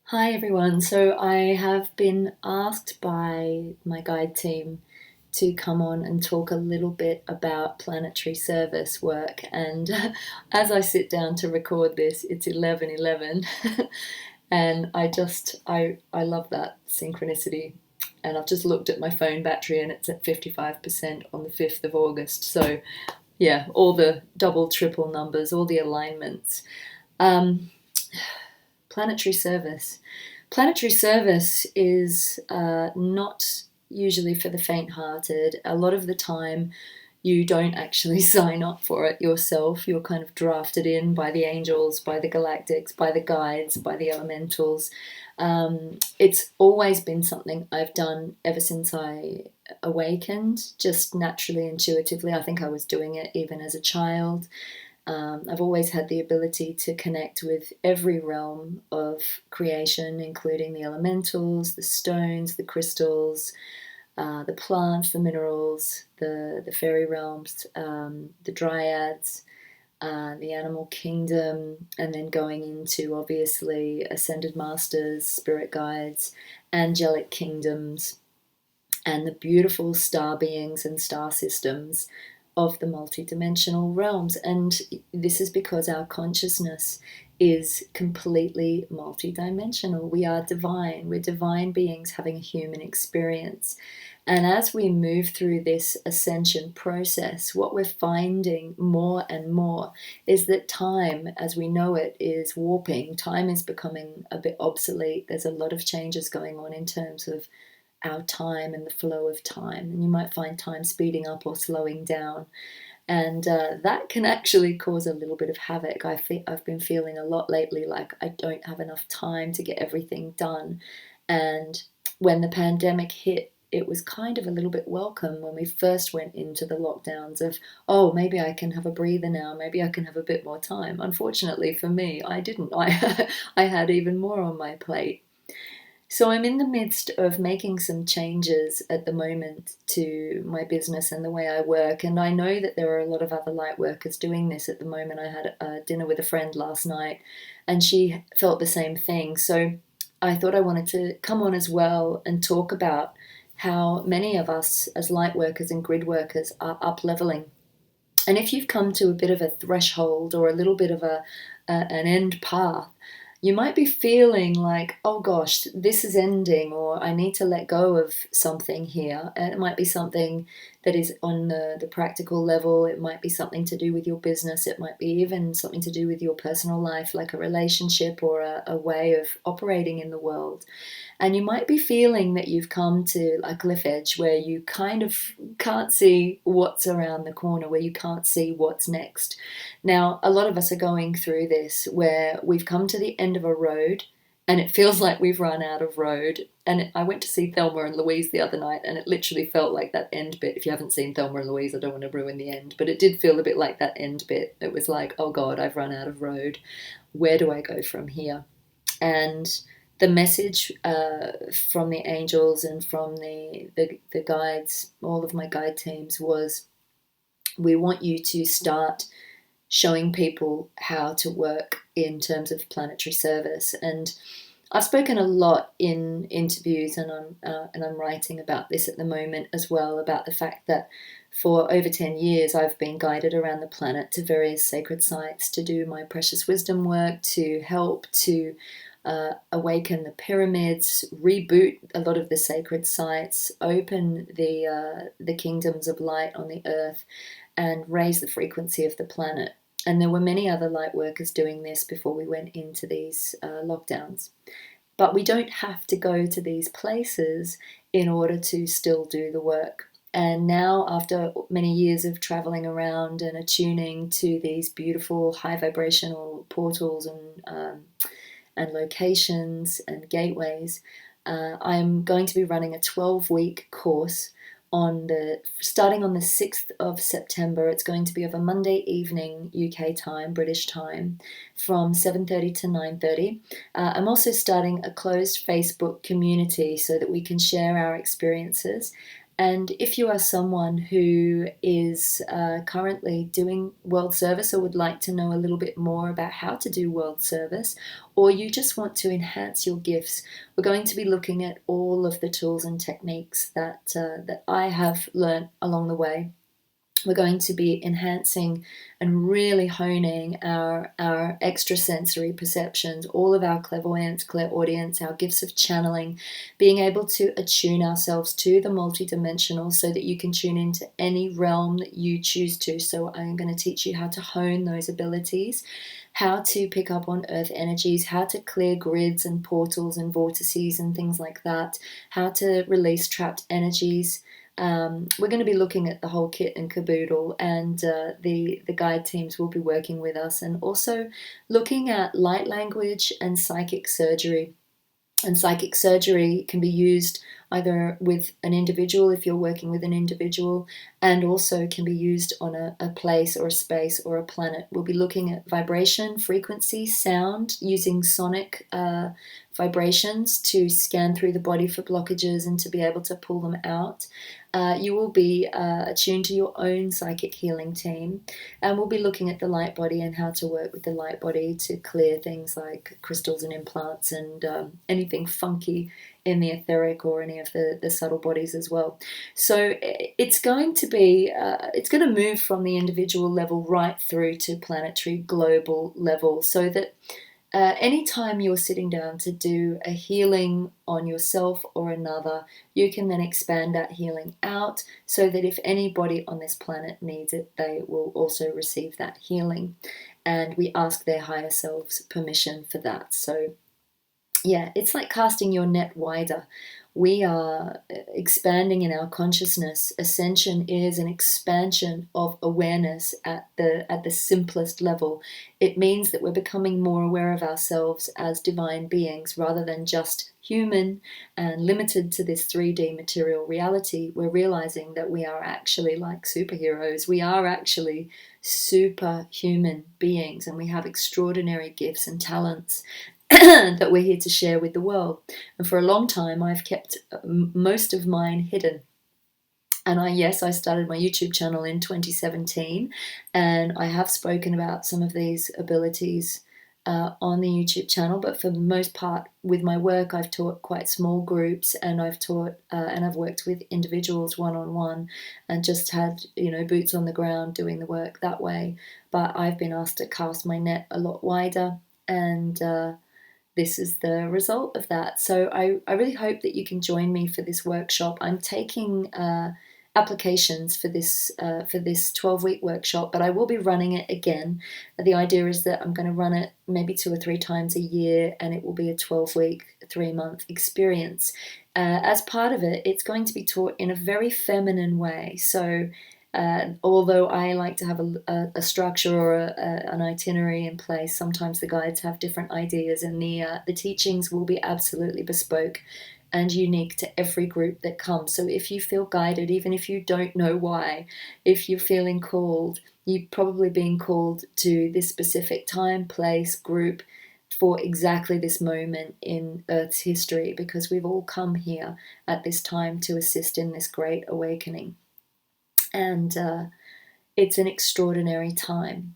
Hi everyone. So I have been asked by my guide team to come on and talk a little bit about planetary service work. And as I sit down to record this, it's 11:11, and I love that synchronicity. And I've just looked at my phone battery and it's at 55% on the 5th of August. So yeah, all the double, triple numbers, all the alignments. Um, Planetary service. Planetary service is not usually for the faint-hearted. A lot of the time, you don't actually sign up for it yourself. You're kind of drafted in by the angels, by the galactics, by the guides, by the elementals. It's always been something I've done ever since I awakened, just naturally, intuitively. I think I was doing it even as a child. I've always had the ability to connect with every realm of creation, including the elementals, the stones, the crystals, the plants, the minerals, the fairy realms, the dryads, the animal kingdom, and then going into obviously ascended masters, spirit guides, angelic kingdoms, and the beautiful star beings and star systems of the multidimensional realms. And this is because our consciousness is completely multidimensional. We are divine. We're divine beings having a human experience. And as we move through this ascension process, what we're finding more and more is that time, as we know it, is warping. Time is becoming a bit obsolete. There's a lot of changes going on in terms of our time and the flow of time. And you might find time speeding up or slowing down. And that can actually cause a little bit of havoc. I've been feeling a lot lately like I don't have enough time to get everything done. And when the pandemic hit, it was kind of a little bit welcome when we first went into the lockdowns of, oh, maybe I can have a breather now, maybe I can have a bit more time. Unfortunately for me, I didn't. I had even more on my plate. So I'm in the midst of making some changes at the moment to my business and the way I work, and I know that there are a lot of other light workers doing this at the moment. I had a dinner with a friend last night, and she felt the same thing. So I thought I wanted to come on as well and talk about how many of us as light workers and grid workers are up leveling. And if you've come to a bit of a threshold or a little bit of an end path, you might be feeling like, oh gosh, this is ending, or I need to let go of something here. And it might be something that is on the practical level. It might be something to do with your business. It might be even something to do with your personal life, like a relationship or a way of operating in the world. And you might be feeling that you've come to a cliff edge where you kind of can't see what's around the corner, where you can't see what's next. Now, a lot of us are going through this where we've come to the end of a road and it feels like we've run out of road. And I went to see Thelma and Louise the other night, and it literally felt like that end bit. If you haven't seen Thelma and Louise, I don't want to ruin the end, but it did feel a bit like that end bit. It was like, oh God, I've run out of road. Where do I go from here? And the message from the angels and from the guides, all of my guide teams, was we want you to start showing people how to work in terms of planetary service. And I've spoken a lot in interviews, and I'm writing about this at the moment as well, about the fact that for over 10 years I've been guided around the planet to various sacred sites to do my precious wisdom work, to help to awaken the pyramids, reboot a lot of the sacred sites, open the kingdoms of light on the earth, and raise the frequency of the planet. And there were many other light workers doing this before we went into these lockdowns. But we don't have to go to these places in order to still do the work. And now, after many years of traveling around and attuning to these beautiful high vibrational portals and locations and gateways, I'm going to be running a 12-week course starting on the 6th of September. It's going to be of a Monday evening UK time, British time, from 7:30 to 9:30. I'm also starting a closed Facebook community so that we can share our experiences And if you are someone who is currently doing world service or would like to know a little bit more about how to do world service, or you just want to enhance your gifts, we're going to be looking at all of the tools and techniques that I have learned along the way. We're going to be enhancing and really honing our extrasensory perceptions, all of our clairvoyance, clairaudience, our gifts of channeling, being able to attune ourselves to the multidimensional so that you can tune into any realm that you choose to. So I'm going to teach you how to hone those abilities, how to pick up on earth energies, how to clear grids and portals and vortices and things like that, how to release trapped energies. We're going to be looking at the whole kit and caboodle, and the guide teams will be working with us, and also looking at light language and psychic surgery. And psychic surgery can be used either with an individual if you're working with an individual, and also can be used on a place or a space or a planet. We'll be looking at vibration, frequency, sound, using sonic vibrations to scan through the body for blockages and to be able to pull them out. You will be attuned to your own psychic healing team, and we'll be looking at the light body and how to work with the light body to clear things like crystals and implants and anything funky in the etheric or any of the subtle bodies as well. So it's going to be, it's going to move from the individual level right through to planetary global level, so that anytime you're sitting down to do a healing on yourself or another, you can then expand that healing out so that if anybody on this planet needs it, they will also receive that healing. And we ask their higher selves permission for that. So yeah, it's like casting your net wider. We are expanding in our consciousness. Ascension is an expansion of awareness at the simplest level. It means that we're becoming more aware of ourselves as divine beings rather than just human and limited to this 3D material reality. We're realizing that we are actually like superheroes. We are actually superhuman beings, and we have extraordinary gifts and talents that we're here to share with the world. And for a long time, I've kept most of mine hidden. And I started my YouTube channel in 2017, and I have spoken about some of these abilities on the YouTube channel. But for the most part, with my work, I've taught quite small groups, and I've taught and I've worked with individuals one-on-one, and just had boots on the ground doing the work that way. But I've been asked to cast my net a lot wider, and this is the result of that. So I really hope that you can join me for this workshop. I'm taking applications for this 12-week workshop, but I will be running it again. The idea is that I'm going to run it maybe 2 or 3 times a year, and it will be a 12-week, 3-month experience. As part of it, it's going to be taught in a very feminine way. So although I like to have a structure or an itinerary in place, sometimes the guides have different ideas, and the teachings will be absolutely bespoke and unique to every group that comes. So if you feel guided, even if you don't know why, if you're feeling called, you're probably being called to this specific time, place, group for exactly this moment in Earth's history, because we've all come here at this time to assist in this great awakening. And it's an extraordinary time.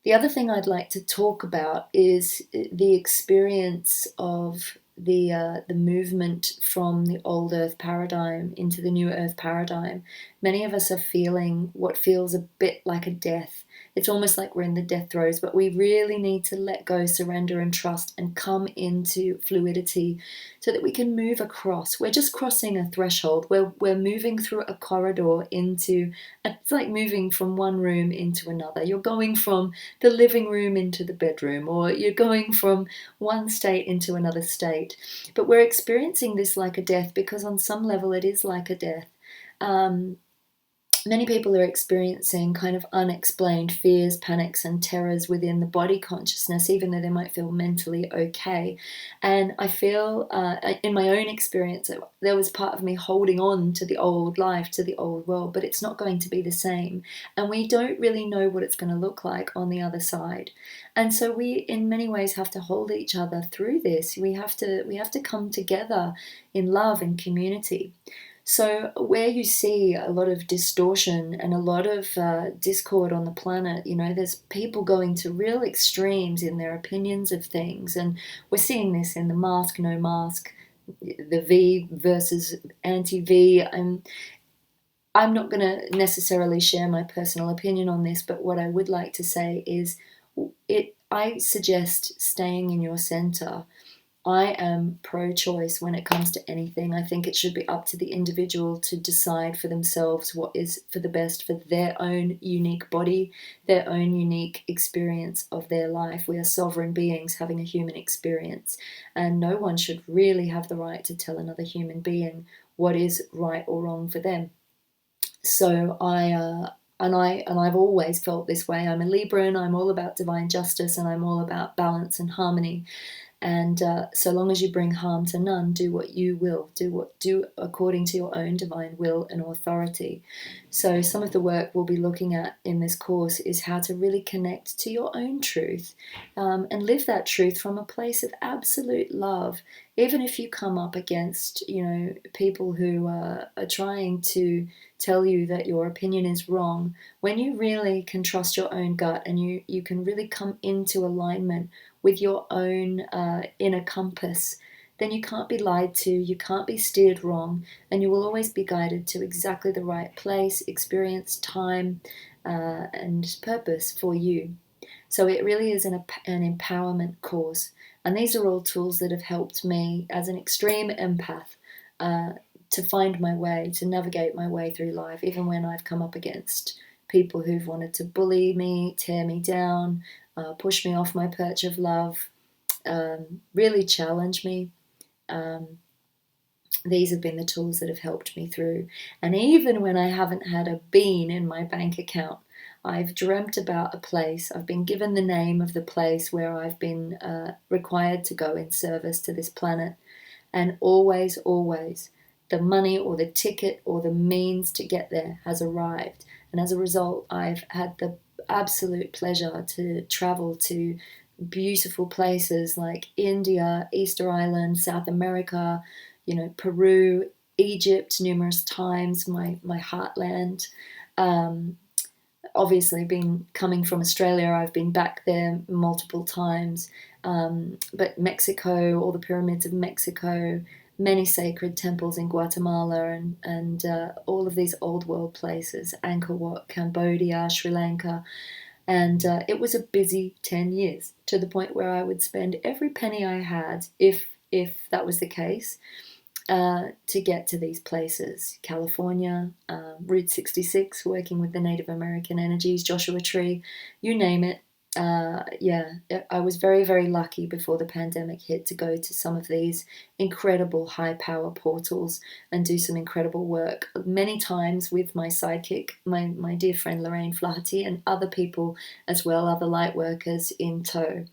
The other thing I'd like to talk about is the experience of the movement from the old Earth paradigm into the new Earth paradigm. Many of us are feeling what feels a bit like a death. It's almost like we're in the death throes, but we really need to let go, surrender, and trust, and come into fluidity so that we can move across. We're just crossing a threshold. We're moving through a corridor into, it's like moving from one room into another. You're going from the living room into the bedroom, or you're going from one state into another state. But we're experiencing this like a death because on some level it is like a death. Many people are experiencing kind of unexplained fears, panics, and terrors within the body consciousness, even though they might feel mentally okay. And I feel, in my own experience, there was part of me holding on to the old life, to the old world, but it's not going to be the same. And we don't really know what it's going to look like on the other side. And so we, in many ways, have to hold each other through this. We have to come together in love and community. So where you see a lot of distortion and a lot of discord on the planet, there's people going to real extremes in their opinions of things. And we're seeing this in the mask, no mask, the V versus anti-V. I'm not going to necessarily share my personal opinion on this, but what I would like to say is I suggest staying in your center. I am pro-choice when it comes to anything. I think it should be up to the individual to decide for themselves what is for the best for their own unique body, their own unique experience of their life. We are sovereign beings having a human experience, and no one should really have the right to tell another human being what is right or wrong for them. So I've always felt this way. I'm a Libra, and I'm all about divine justice, and I'm all about balance and harmony. And so long as you bring harm to none, do what you will. Do according to your own divine will and authority. So some of the work we'll be looking at in this course is how to really connect to your own truth, and live that truth from a place of absolute love. Even if you come up against, people who are trying to tell you that your opinion is wrong, when you really can trust your own gut, and you can really come into alignment with your own inner compass, then you can't be lied to, you can't be steered wrong, and you will always be guided to exactly the right place, experience, time, and purpose for you. So it really is an empowerment course. And these are all tools that have helped me as an extreme empath to find my way, to navigate my way through life, even when I've come up against people who've wanted to bully me, tear me down, push me off my perch of love, really challenge me. These have been the tools that have helped me through. And even when I haven't had a bean in my bank account, I've dreamt about a place. I've been given the name of the place where I've been required to go in service to this planet. And always, always, the money or the ticket or the means to get there has arrived. And as a result, I've had the absolute pleasure to travel to beautiful places like India, Easter Island, South America, Peru, Egypt numerous times, my heartland. Obviously, coming from Australia, I've been back there multiple times. But Mexico, all the pyramids of Mexico, many sacred temples in Guatemala, and all of these old world places, Angkor Wat, Cambodia, Sri Lanka. And it was a busy 10 years, to the point where I would spend every penny I had, if that was the case, to get to these places. California, Route 66, working with the Native American energies, Joshua Tree, you name it. I was very, very lucky before the pandemic hit to go to some of these incredible high power portals and do some incredible work, many times with my sidekick, my dear friend Lorraine Flaherty, and other people as well, other light workers in tow.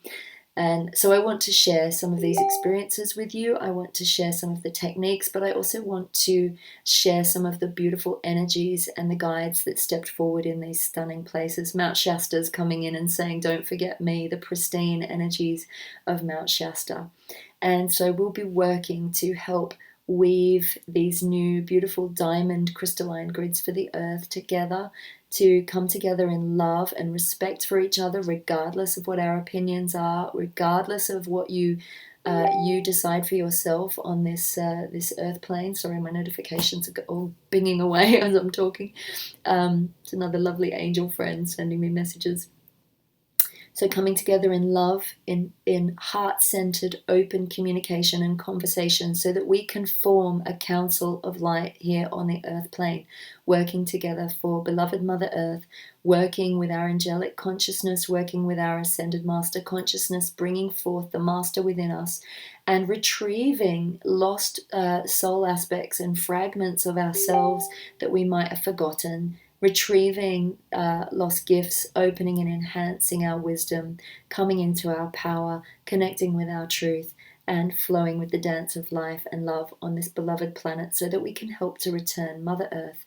And so I want to share some of these experiences with you. I want to share some of the techniques, but I also want to share some of the beautiful energies and the guides that stepped forward in these stunning places. Mount Shasta's coming in and saying, don't forget me, the pristine energies of Mount Shasta. And so we'll be working to help weave these new beautiful diamond crystalline grids for the earth together, to come together in love and respect for each other, regardless of what our opinions are, regardless of what you decide for yourself on this earth plane. Sorry, my notifications are all binging away as I'm talking. It's another lovely angel friend sending me messages. So coming together in love, in heart-centered, open communication and conversation, so that we can form a council of light here on the earth plane, working together for beloved Mother Earth, working with our angelic consciousness, working with our ascended master consciousness, bringing forth the master within us, and retrieving lost soul aspects and fragments of ourselves that we might have forgotten, retrieving lost gifts, opening and enhancing our wisdom, coming into our power, connecting with our truth, and flowing with the dance of life and love on this beloved planet, so that we can help to return Mother Earth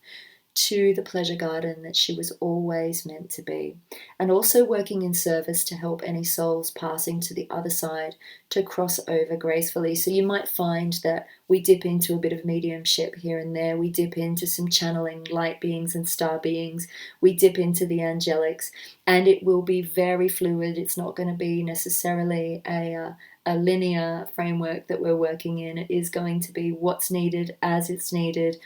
to the pleasure garden that she was always meant to be, and also working in service to help any souls passing to the other side to cross over gracefully. So you might find that we dip into a bit of mediumship here and there. We dip into some channeling light beings and star beings. We dip into the angelics, and it will be very fluid. It's not going to be necessarily a linear framework that we're working in. It is going to be what's needed as it's needed,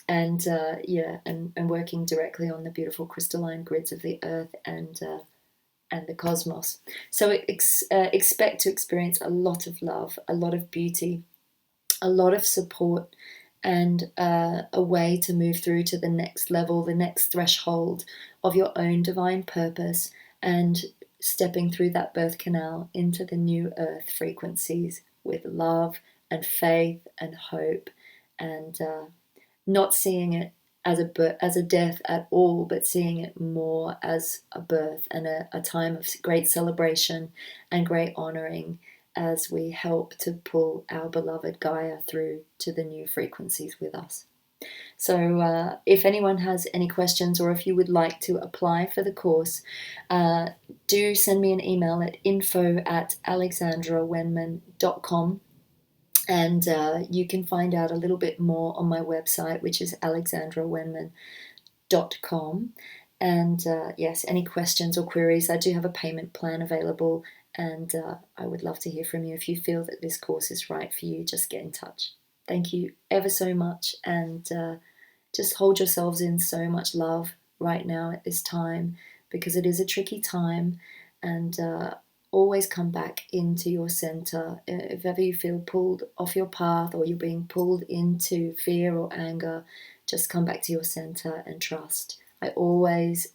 and and working directly on the beautiful crystalline grids of the earth and the cosmos. So expect to experience a lot of love, a lot of beauty, a lot of support, and a way to move through to the next level, the next threshold of your own divine purpose, and stepping through that birth canal into the new earth frequencies with love and faith and hope, and not seeing it as a death at all, but seeing it more as a birth and a time of great celebration and great honoring as we help to pull our beloved Gaia through to the new frequencies with us. So if anyone has any questions, or if you would like to apply for the course, do send me an email at info@alexandrawenman.com. And you can find out a little bit more on my website, which is alexandrawenman.com. And yes, any questions or queries, I do have a payment plan available, and I would love to hear from you. If you feel that this course is right for you, just get in touch. Thank you ever so much, and just hold yourselves in so much love right now at this time, because it is a tricky time, and always come back into your center. If ever you feel pulled off your path, or you're being pulled into fear or anger, just come back to your center and trust. I always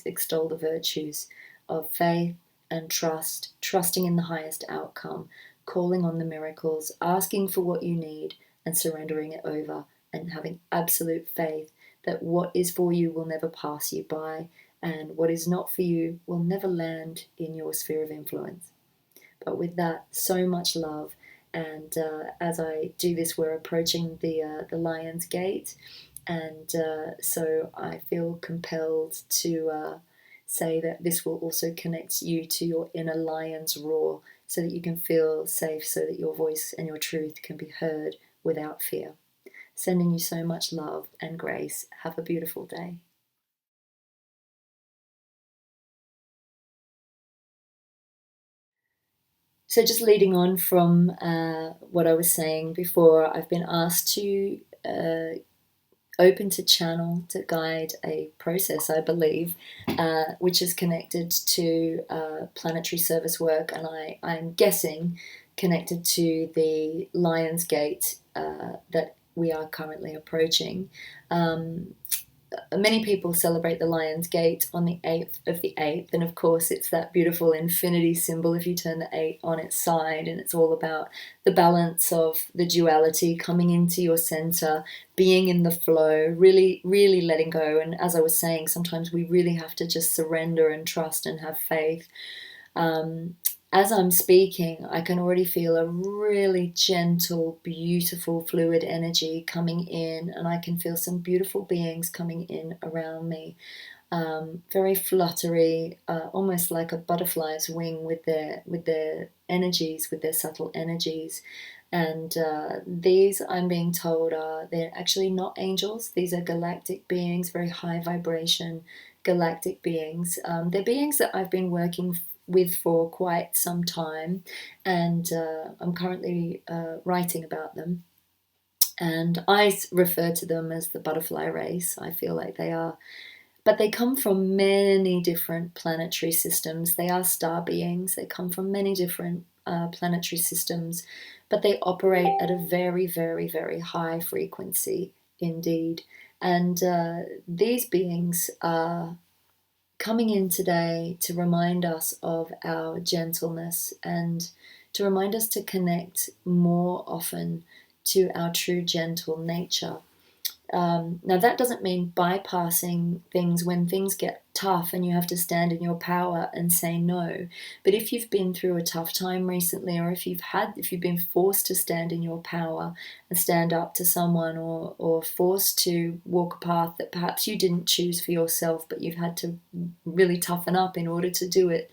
extol the virtues of faith and trust, trusting in the highest outcome, calling on the miracles, asking for what you need, and surrendering it over, and having absolute faith that what is for you will never pass you by, and what is not for you will never land in your sphere of influence. But with that, so much love. And as I do this, we're approaching the Lion's Gate, and so I feel compelled to say that this will also connect you to your inner lion's roar, so that you can feel safe, so that your voice and your truth can be heard without fear. Sending you so much love and grace. Have a beautiful day. So just leading on from what I was saying before, I've been asked to open to channel, to guide a process, I believe, which is connected to planetary service work, and I'm guessing connected to the Lion's Gate that we are currently approaching. Many people celebrate the Lion's Gate on the 8th of the 8th, and of course it's that beautiful infinity symbol if you turn the 8 on its side, and it's all about the balance of the duality, coming into your center, being in the flow, really letting go. And as I was saying, sometimes we really have to just surrender and trust and have faith. As I'm speaking, I can already feel a really gentle, beautiful, fluid energy coming in, and I can feel some beautiful beings coming in around me. Very fluttery, almost like a butterfly's wing with their energies, with their subtle energies. And these, I'm being told, they're actually not angels. These are galactic beings, very high vibration galactic beings. They're beings that I've been working with for quite some time, and I'm currently writing about them. And I refer to them as the butterfly race. I feel like they are. But they come from many different planetary systems. They are star beings. They come from many different planetary systems, but they operate at a very, very, very high frequency indeed. And these beings are coming in today to remind us of our gentleness, and to remind us to connect more often to our true gentle nature. Now, that doesn't mean bypassing things when things get tough and you have to stand in your power and say no. But if you've been through a tough time recently, or if you've been forced to stand in your power and stand up to someone, or forced to walk a path that perhaps you didn't choose for yourself, but you've had to really toughen up in order to do it,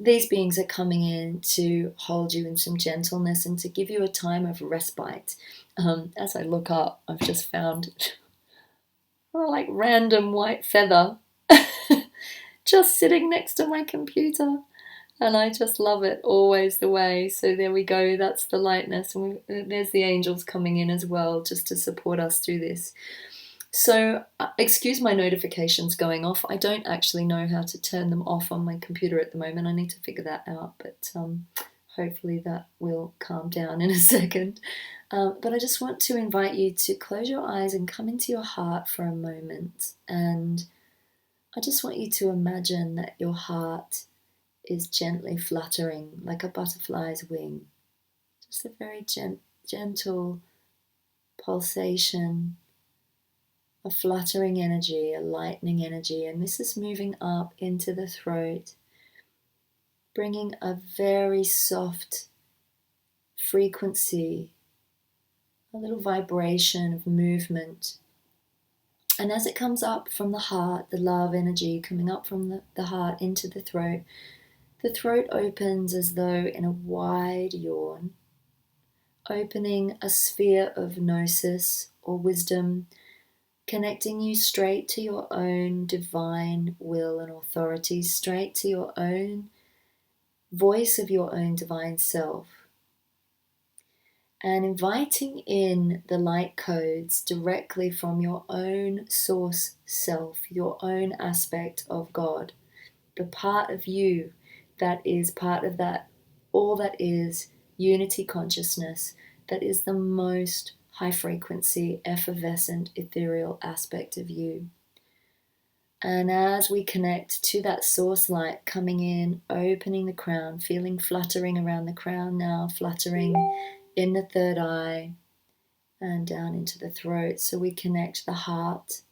these beings are coming in to hold you in some gentleness and to give you a time of respite. As I look up, I've just found a like random white feather just sitting next to my computer, and I just love it, always the way. So there we go, that's the lightness, and there's the angels coming in as well, just to support us through this. So excuse my notifications going off. I don't actually know how to turn them off on my computer at the moment. I need to figure that out, but hopefully that will calm down in a second. But I just want to invite you to close your eyes and come into your heart for a moment. And I just want you to imagine that your heart is gently fluttering like a butterfly's wing. Just a very gentle pulsation, a fluttering energy, a lightening energy, and this is moving up into the throat, bringing a very soft frequency, a little vibration of movement. And as it comes up from the heart, the love energy coming up from the heart into the throat opens as though in a wide yawn, opening a sphere of gnosis or wisdom, connecting you straight to your own divine will and authority, straight to your own voice of your own divine self, and inviting in the light codes directly from your own source self, your own aspect of God, the part of you that is part of that, all that is unity consciousness, that is the most high frequency, effervescent, ethereal aspect of you. And as we connect to that source light coming in, opening the crown, feeling fluttering around the crown now, fluttering in the third eye and down into the throat. So we connect the heart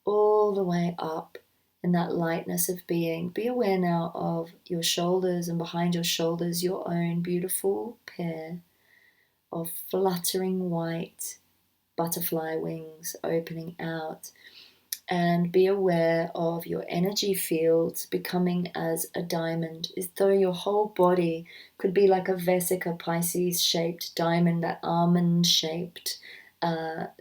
all the way up in that lightness of being. Be aware now of your shoulders, and behind your shoulders, your own beautiful pair of fluttering white butterfly wings opening out. And be aware of your energy fields becoming as a diamond, as though your whole body could be like a Vesica Pisces shaped diamond, that almond shaped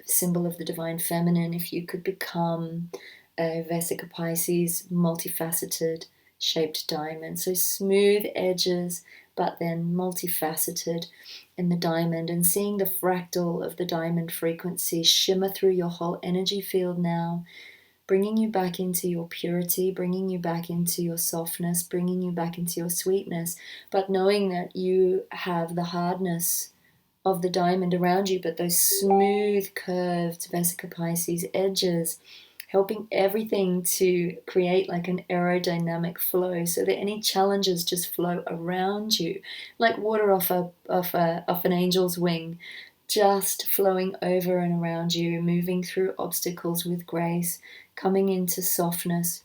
symbol of the divine feminine. If you could become a Vesica Pisces multifaceted shaped diamond, so smooth edges but then multifaceted in the diamond, and seeing the fractal of the diamond frequency shimmer through your whole energy field now, bringing you back into your purity, bringing you back into your softness, bringing you back into your sweetness, but knowing that you have the hardness of the diamond around you, but those smooth, curved Vesica Pisces edges, helping everything to create like an aerodynamic flow, so that any challenges just flow around you, like water off an angel's wing, just flowing over and around you, moving through obstacles with grace, coming into softness,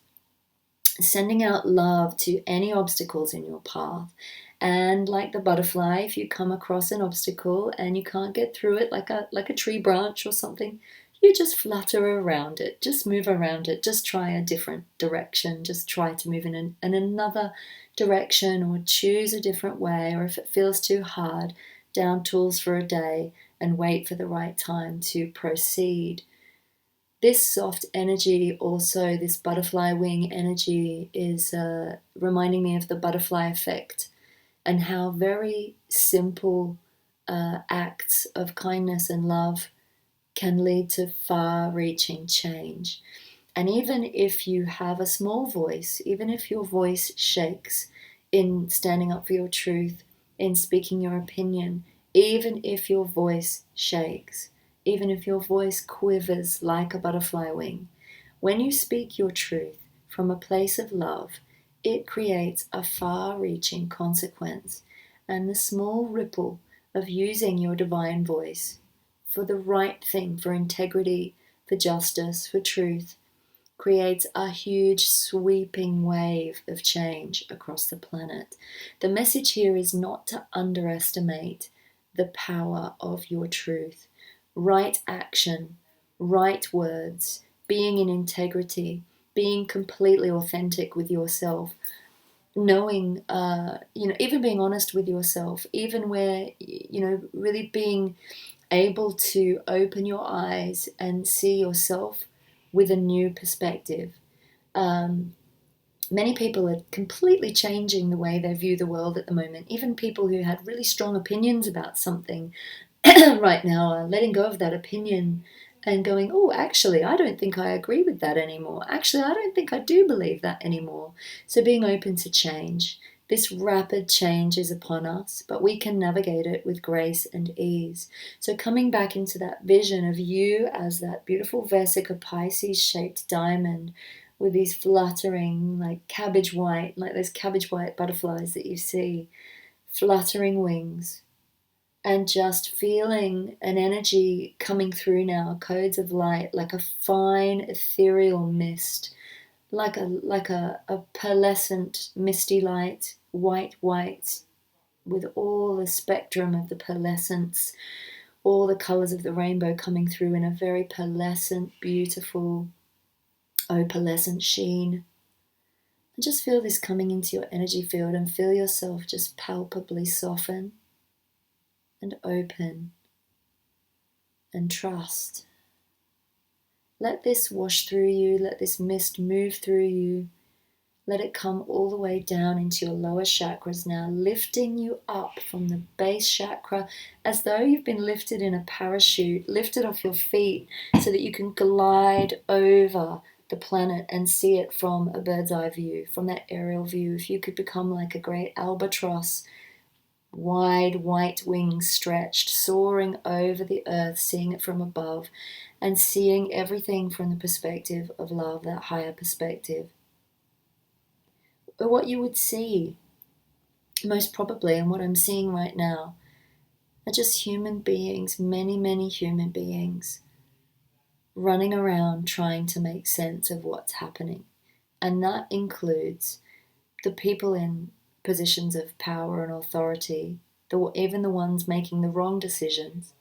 sending out love to any obstacles in your path. And like the butterfly, if you come across an obstacle and you can't get through it, like a tree branch or something, you just flutter around it, just move around it, just try a different direction, just try to move in another direction, or choose a different way, or if it feels too hard, down tools for a day and wait for the right time to proceed. This soft energy, also this butterfly wing energy, is reminding me of the butterfly effect, and how very simple acts of kindness and love can lead to far-reaching change. And even if you have a small voice, even if your voice shakes in standing up for your truth, in speaking your opinion, even if your voice shakes, even if your voice quivers like a butterfly wing, when you speak your truth from a place of love, it creates a far-reaching consequence. And the small ripple of using your divine voice for the right thing, for integrity, for justice, for truth, creates a huge sweeping wave of change across the planet. The message here is not to underestimate the power of your truth. Right action, right words, being in integrity, being completely authentic with yourself, knowing, even being honest with yourself, even where, really being able to open your eyes and see yourself with a new perspective. Many people are completely changing the way they view the world at the moment. Even people who had really strong opinions about something right now are letting go of that opinion and going, oh, actually, I don't think I agree with that anymore. Actually, I don't think I do believe that anymore. So being open to change. This rapid change is upon us, but we can navigate it with grace and ease. So coming back into that vision of you as that beautiful Vesica Pisces-shaped diamond with these fluttering, like those cabbage white butterflies that you see, fluttering wings, and just feeling an energy coming through now, codes of light, like a fine ethereal mist, like a pearlescent misty light, white, with all the spectrum of the pearlescence, all the colors of the rainbow coming through in a very pearlescent, beautiful, opalescent sheen. And just feel this coming into your energy field and feel yourself just palpably soften and open and trust. Let this wash through you, let this mist move through you, let it come all the way down into your lower chakras now, lifting you up from the base chakra as though you've been lifted in a parachute, lifted off your feet so that you can glide over the planet and see it from a bird's eye view, from that aerial view. If you could become like a great albatross, wide white wings stretched, soaring over the earth, seeing it from above and seeing everything from the perspective of love, that higher perspective. Or what you would see, most probably, and what I'm seeing right now, are just human beings, many human beings, running around trying to make sense of what's happening. And that includes the people in positions of power and authority, even the ones making the wrong decisions.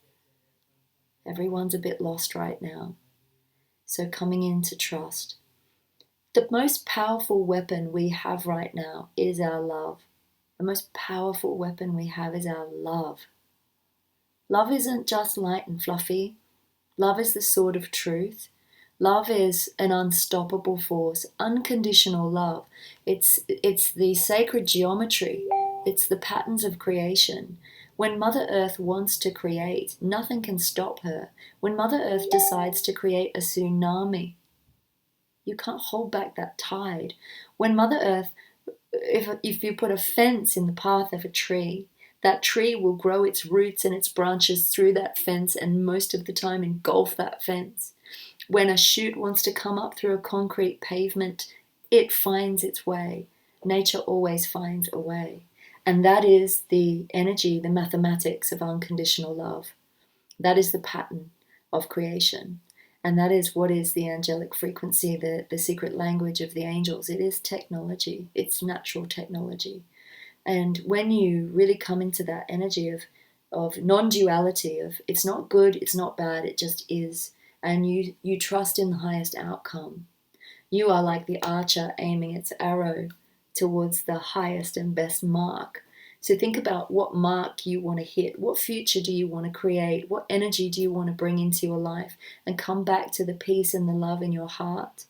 Everyone's a bit lost right now. So coming into trust. The most powerful weapon we have right now is our love. The most powerful weapon we have is our love. Love isn't just light and fluffy. Love is the sword of truth. Love is an unstoppable force, unconditional love. It's the sacred geometry. It's the patterns of creation. When Mother Earth wants to create, nothing can stop her. When Mother Earth decides to create a tsunami, you can't hold back that tide. When Mother Earth, if you put a fence in the path of a tree, that tree will grow its roots and its branches through that fence and most of the time engulf that fence. When a chute wants to come up through a concrete pavement, it finds its way. Nature always finds a way. And that is the energy, the mathematics of unconditional love. That is the pattern of creation. And that is what is the angelic frequency, the secret language of the angels. It is technology. It's natural technology. And when you really come into that energy of non-duality, of it's not good, it's not bad, it just is, and you trust in the highest outcome, you are like the archer aiming its arrow towards the highest and best mark. So think about what mark you want to hit. What future do you want to create? What energy do you want to bring into your life? And come back to the peace and the love in your heart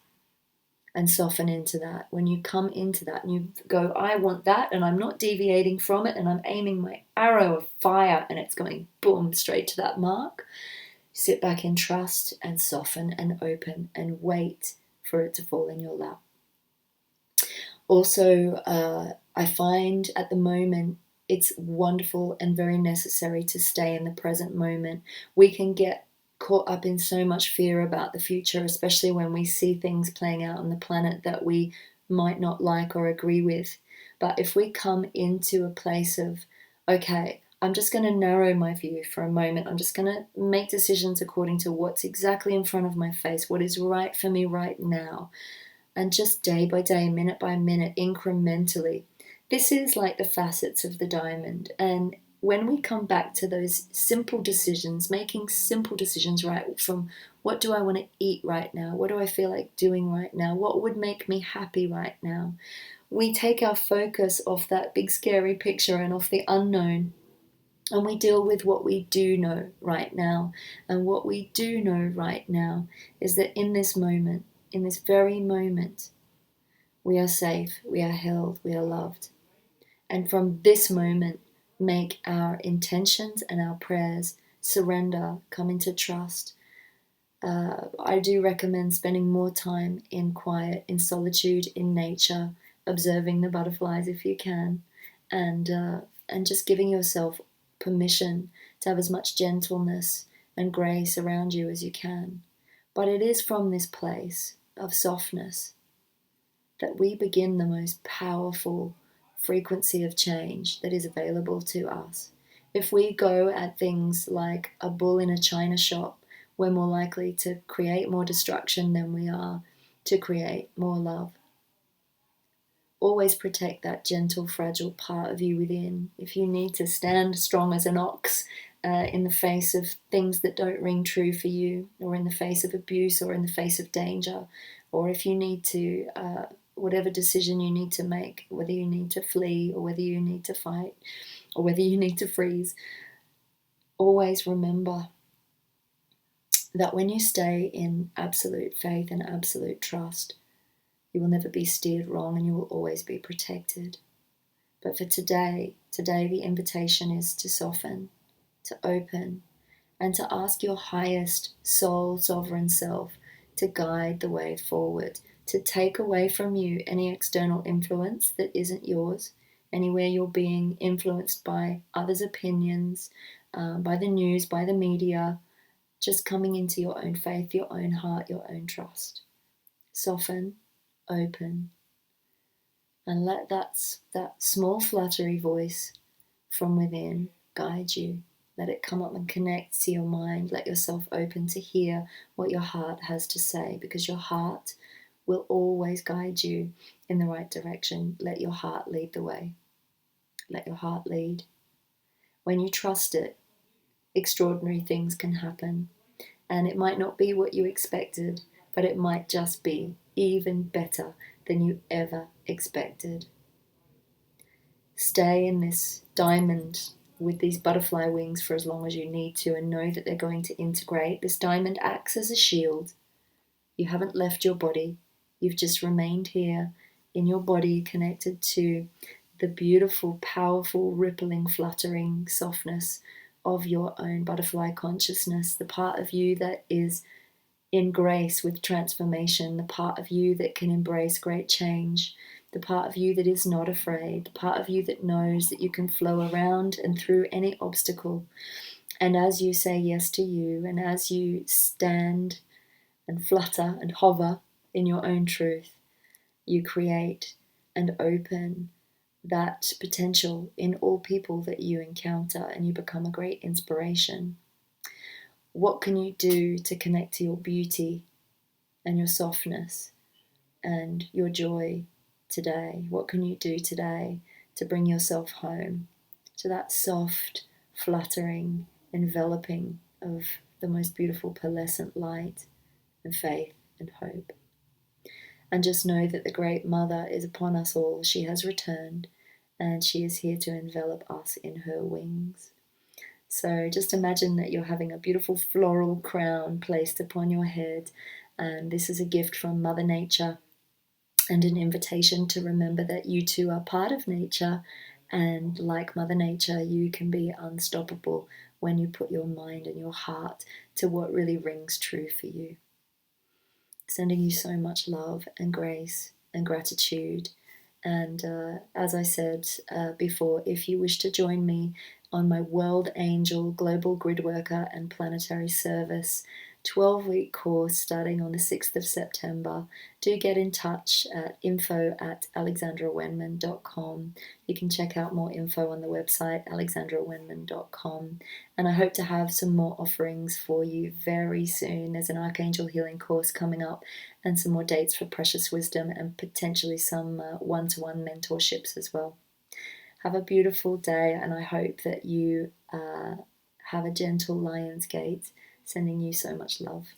and soften into that. When you come into that and you go, I want that, and I'm not deviating from it, and I'm aiming my arrow of fire and it's going boom straight to that mark. Sit back in trust and soften and open and wait for it to fall in your lap. Also, I find at the moment it's wonderful and very necessary to stay in the present moment. We can get caught up in so much fear about the future, especially when we see things playing out on the planet that we might not like or agree with. But if we come into a place of, okay, I'm just going to narrow my view for a moment. I'm just going to make decisions according to what's exactly in front of my face, what is right for me right now. And just day by day, minute by minute, incrementally. This is like the facets of the diamond. And when we come back to those simple decisions, making simple decisions, right, from what do I want to eat right now? What do I feel like doing right now? What would make me happy right now? We take our focus off that big scary picture and off the unknown, and we deal with what we do know right now. And what we do know right now is that in this moment, in this very moment, we are safe, we are held, we are loved. And from this moment, make our intentions and our prayers surrender, come into trust. I do recommend spending more time in quiet, in solitude, in nature, observing the butterflies if you can, and just giving yourself permission to have as much gentleness and grace around you as you can. But it is from this place of softness that we begin the most powerful frequency of change that is available to us. If we go at things like a bull in a china shop, we're more likely to create more destruction than we are to create more love. Always protect that gentle, fragile part of you within. If you need to stand strong as an ox in the face of things that don't ring true for you, or in the face of abuse, or in the face of danger, or if you need to, whatever decision you need to make, whether you need to flee, or whether you need to fight, or whether you need to freeze, always remember that when you stay in absolute faith and absolute trust, you will never be steered wrong and you will always be protected. But for today the invitation is to soften, to open, and to ask your highest soul, sovereign self to guide the way forward, to take away from you any external influence that isn't yours, anywhere you're being influenced by others' opinions, by the news, by the media, just coming into your own faith, your own heart, your own trust. Soften, open, and let that small fluttery voice from within guide you. Let it come up and connect to your mind. Let yourself open to hear what your heart has to say, because your heart will always guide you in the right direction. Let your heart lead the way. Let your heart lead. When you trust it, extraordinary things can happen. And it might not be what you expected, but it might just be even better than you ever expected. Stay in this diamond with these butterfly wings for as long as you need to, and know that they're going to integrate. This diamond acts as a shield. You haven't left your body. You've just remained here in your body, connected to the beautiful, powerful, rippling, fluttering softness of your own butterfly consciousness, the part of you that is in grace with transformation, the part of you that can embrace great change, the part of you that is not afraid, the part of you that knows that you can flow around and through any obstacle. And as you say yes to you, and as you stand and flutter and hover in your own truth, you create and open that potential in all people that you encounter, and you become a great inspiration. What can you do to connect to your beauty and your softness and your joy today? What can you do today to bring yourself home to that soft, fluttering, enveloping of the most beautiful pearlescent light and faith and hope? And just know that the Great Mother is upon us all. She has returned, and she is here to envelop us in her wings. So just imagine that you're having a beautiful floral crown placed upon your head, and this is a gift from Mother Nature and an invitation to remember that you too are part of nature, and like Mother Nature, you can be unstoppable when you put your mind and your heart to what really rings true for you. Sending you so much love and grace and gratitude. And as I said before, if you wish to join me on my World Angel Global Grid Worker and Planetary Service, 12-week course starting on the 6th of September. Do get in touch at info@alexandrawenman.com. You can check out more info on the website alexandrawenman.com. And I hope to have some more offerings for you very soon. There's an Archangel Healing course coming up and some more dates for Precious Wisdom and potentially some one-to-one mentorships as well. Have a beautiful day, and I hope that you have a gentle lion's gate, sending you so much love.